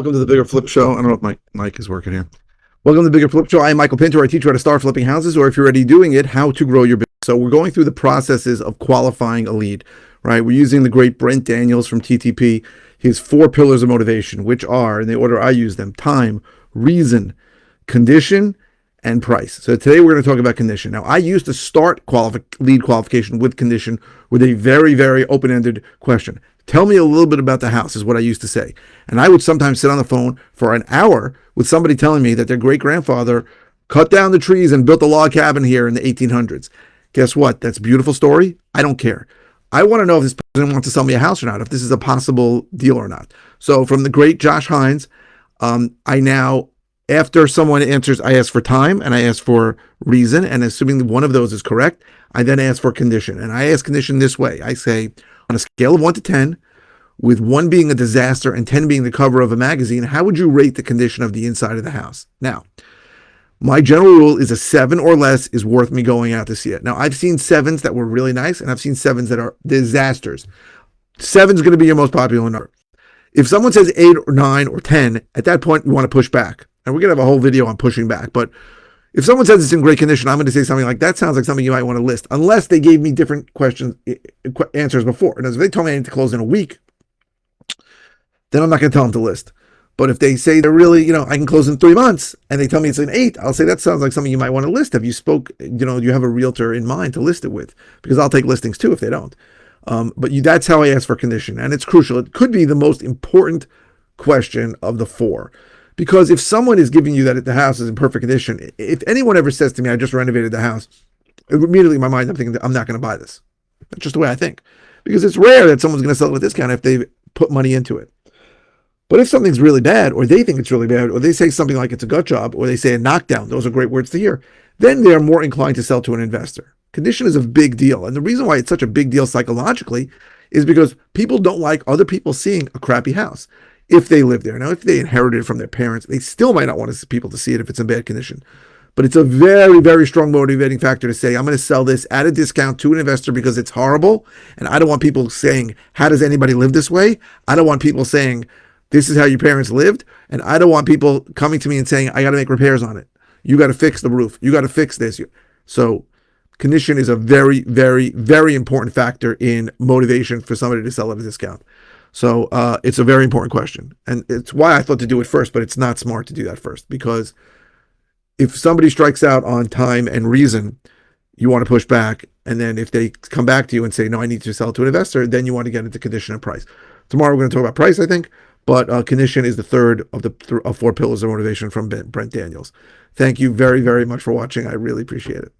Welcome to the Bigger Flip Show. I don't know if my mic is working here. Welcome to the Bigger Flip Show. I'm Michael Pinter. I teach you how to start flipping houses, or if you're already doing it, how to grow your business. So we're going through the processes of qualifying a lead, right? We're using the great Brent Daniels from TTP, his 4 pillars of motivation, which are, in the order I use them, time, reason, condition, and price. So today we're going to talk about condition. Now, I used to start lead qualification with condition with a very, very open-ended question. Tell me a little bit about the house is what I used to say. And I would sometimes sit on the phone for an hour with somebody telling me that their great-grandfather cut down the trees and built a log cabin here in the 1800s. Guess what? That's a beautiful story. I don't care. I want to know if this person wants to sell me a house or not, if this is a possible deal or not. So from the great Josh Hines, I now, after someone answers, I ask for time and I ask for reason. And assuming one of those is correct, I then ask for condition. And I ask condition this way. I say, on a scale of 1 to 10, with 1 being a disaster and 10 being the cover of a magazine, how would you rate the condition of the inside of the house? Now, my general rule is a 7 or less is worth me going out to see it. Now, I've seen 7s that were really nice, and I've seen 7s that are disasters. 7 is going to be your most popular number. If someone says 8 or 9 or 10, at that point, we want to push back. And we're going to have a whole video on pushing back. But if someone says it's in great condition, I'm going to say something like, that sounds like something you might want to list, unless they gave me different answers before. And as if they told me I need to close in a week, then I'm not going to tell them to list. But if they say they're really, I can close in 3 months, and they tell me it's an 8, I'll say that sounds like something you might want to list. Have you you have a realtor in mind to list it with? Because I'll take listings too if they don't. But that's how I ask for condition. And it's crucial. It could be the most important question of the 4. Because if someone is giving you that the house is in perfect condition, if anyone ever says to me, I just renovated the house, immediately in my mind, I'm thinking that I'm not going to buy this. That's just the way I think. Because it's rare that someone's going to sell it with a discount if they've put money into it. But if something's really bad, or they think it's really bad, or they say something like it's a gut job, or they say a knockdown, those are great words to hear, then they are more inclined to sell to an investor. Condition is a big deal. And the reason why it's such a big deal psychologically is because people don't like other people seeing a crappy house if they live there. Now, if they inherited it from their parents, they still might not want people to see it if it's in bad condition. But it's a very, very strong motivating factor to say, I'm going to sell this at a discount to an investor because it's horrible. And I don't want people saying, how does anybody live this way? I don't want people saying, this is how your parents lived. And I don't want people coming to me and saying, I got to make repairs on it. You got to fix the roof. You got to fix this. So condition is a very, very, very important factor in motivation for somebody to sell at a discount. So it's a very important question. And it's why I thought to do it first, but it's not smart to do that first. Because if somebody strikes out on time and reason, you want to push back. And then if they come back to you and say, no, I need to sell to an investor, then you want to get into condition and price. Tomorrow we're going to talk about price, I think. But condition is the third of the 4 pillars of motivation from Brent Daniels. Thank you very, very much for watching. I really appreciate it.